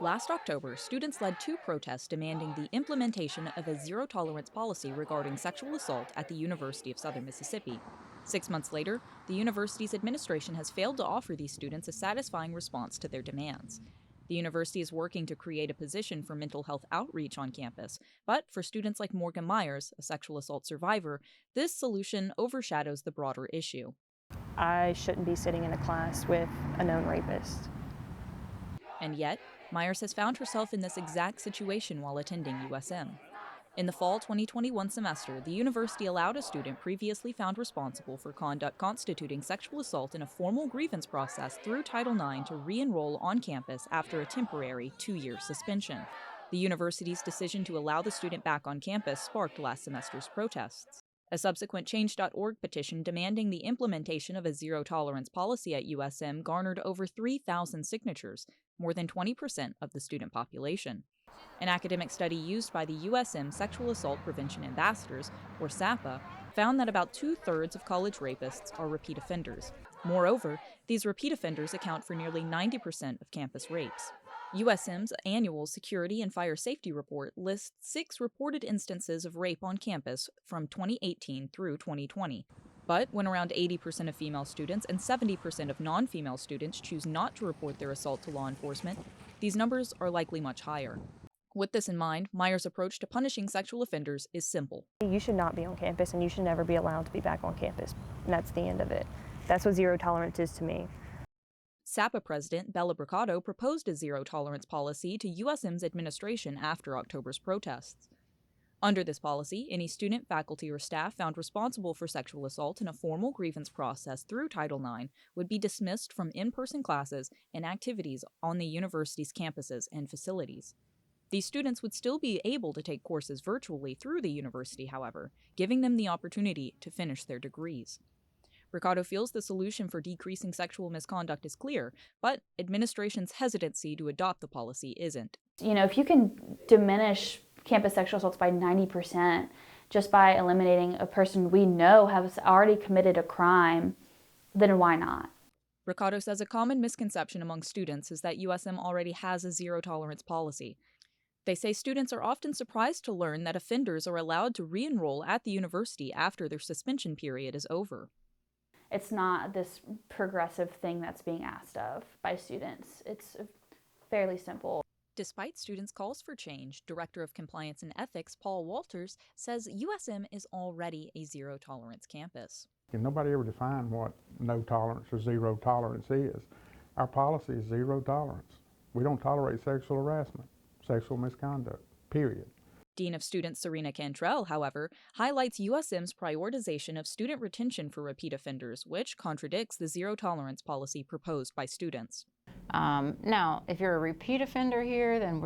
Last October, students led two protests demanding the implementation of a zero-tolerance policy regarding sexual assault at the University of Southern Mississippi. 6 months later, the university's administration has failed to offer these students a satisfying response to their demands. The university is working to create a position for mental health outreach on campus, but for students like Morgan Myers, a sexual assault survivor, this solution overshadows the broader issue. I shouldn't be sitting in a class with a known rapist. And yet, Myers has found herself in this exact situation while attending USM. In the fall 2021 semester, the university allowed a student previously found responsible for conduct constituting sexual assault in a formal grievance process through Title IX to re-enroll on campus after a temporary 2-year suspension. The university's decision to allow the student back on campus sparked last semester's protests. A subsequent Change.org petition demanding the implementation of a zero-tolerance policy at USM garnered over 3,000 signatures, more than 20% of the student population. An academic study used by the USM Sexual Assault Prevention Ambassadors, or SAPA, found that about 2/3 of college rapists are repeat offenders. Moreover, these repeat offenders account for nearly 90% of campus rapes. USM's annual Security and Fire Safety Report lists 6 reported instances of rape on campus from 2018 through 2020. But when around 80% of female students and 70% of non-female students choose not to report their assault to law enforcement, these numbers are likely much higher. With this in mind, Myers' approach to punishing sexual offenders is simple. You should not be on campus and you should never be allowed to be back on campus. And that's the end of it. That's what zero tolerance is to me. SAPA President Bella Bricado proposed a zero-tolerance policy to USM's administration after October's protests. Under this policy, any student, faculty, or staff found responsible for sexual assault in a formal grievance process through Title IX would be dismissed from in-person classes and activities on the university's campuses and facilities. These students would still be able to take courses virtually through the university, however, giving them the opportunity to finish their degrees. Bricado feels the solution for decreasing sexual misconduct is clear, but administration's hesitancy to adopt the policy isn't. If you can diminish campus sexual assaults by 90% just by eliminating a person we know has already committed a crime, then why not? Bricado says a common misconception among students is that USM already has a zero-tolerance policy. They say students are often surprised to learn that offenders are allowed to re-enroll at the university after their suspension period is over. It's not this progressive thing that's being asked of by students. It's fairly simple. Despite students' calls for change, Director of Compliance and Ethics Paul Walters says USM is already a zero-tolerance campus. Nobody ever defined what no tolerance or zero tolerance is. Our policy is zero tolerance. We don't tolerate sexual harassment, sexual misconduct, period. Dean of Students Serena Cantrell, however, highlights USM's prioritization of student retention for repeat offenders, which contradicts the zero-tolerance policy proposed by students. Now, if you're a repeat offender here, then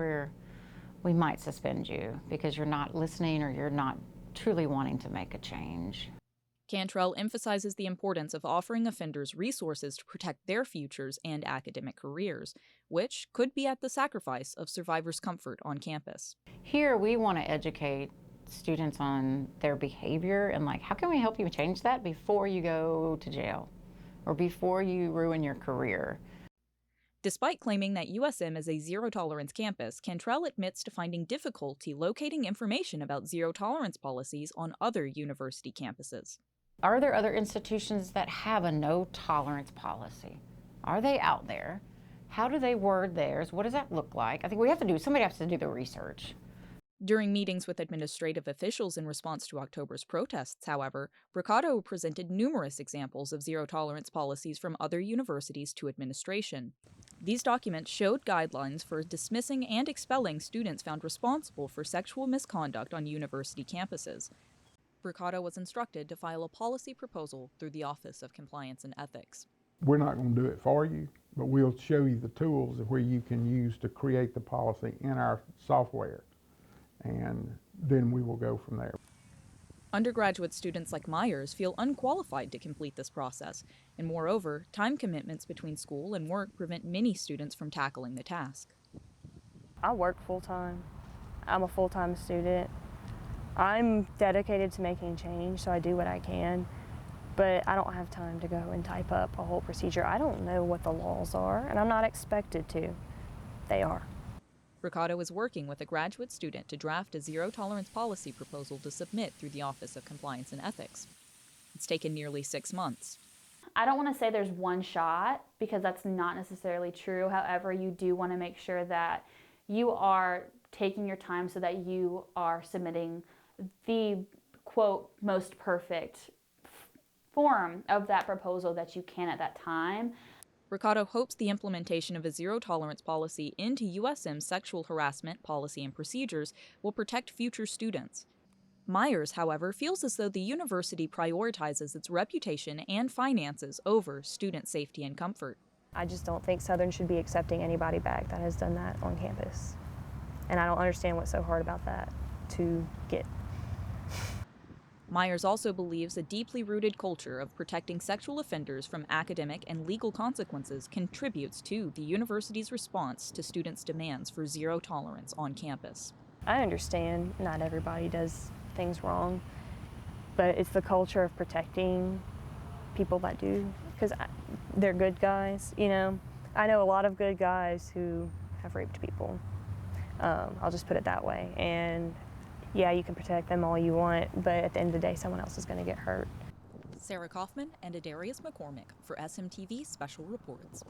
we might suspend you because you're not listening or you're not truly wanting to make a change. Cantrell emphasizes the importance of offering offenders resources to protect their futures and academic careers, which could be at the sacrifice of survivors' comfort on campus. Here, we want to educate students on their behavior and how can we help you change that before you go to jail or before you ruin your career. Despite claiming that USM is a zero-tolerance campus, Cantrell admits to finding difficulty locating information about zero-tolerance policies on other university campuses. Are there other institutions that have a no-tolerance policy? Are they out there? How do they word theirs? What does that look like? I think somebody has to do the research. During meetings with administrative officials in response to October's protests, however, Bricado presented numerous examples of zero-tolerance policies from other universities to administration. These documents showed guidelines for dismissing and expelling students found responsible for sexual misconduct on university campuses. Bricado was instructed to file a policy proposal through the Office of Compliance and Ethics. We're not going to do it for you, but we'll show you the tools where you can use to create the policy in our software, and then we will go from there. Undergraduate students like Myers feel unqualified to complete this process, and moreover, time commitments between school and work prevent many students from tackling the task. I work full-time. I'm a full-time student. I'm dedicated to making change, so I do what I can, but I don't have time to go and type up a whole procedure. I don't know what the laws are, and I'm not expected to. They are. Ricardo is working with a graduate student to draft a zero-tolerance policy proposal to submit through the Office of Compliance and Ethics. It's taken nearly 6 months. I don't want to say there's one shot because that's not necessarily true. However, you do want to make sure that you are taking your time so that you are submitting the quote most perfect form of that proposal that you can at that time. Ricardo hopes the implementation of a zero-tolerance policy into USM's sexual harassment policy and procedures will protect future students. Myers, however, feels as though the university prioritizes its reputation and finances over student safety and comfort. I just don't think Southern should be accepting anybody back that has done that on campus. And I don't understand what's so hard about that to get. Myers also believes a deeply rooted culture of protecting sexual offenders from academic and legal consequences contributes to the university's response to students' demands for zero tolerance on campus. I understand not everybody does things wrong, but it's the culture of protecting people that do, because they're good guys, you know. I know a lot of good guys who have raped people. I'll just put it that way. And yeah, you can protect them all you want, but at the end of the day, someone else is going to get hurt. Sarah Kaufman and Adarius McCormick for SMTV Special Reports.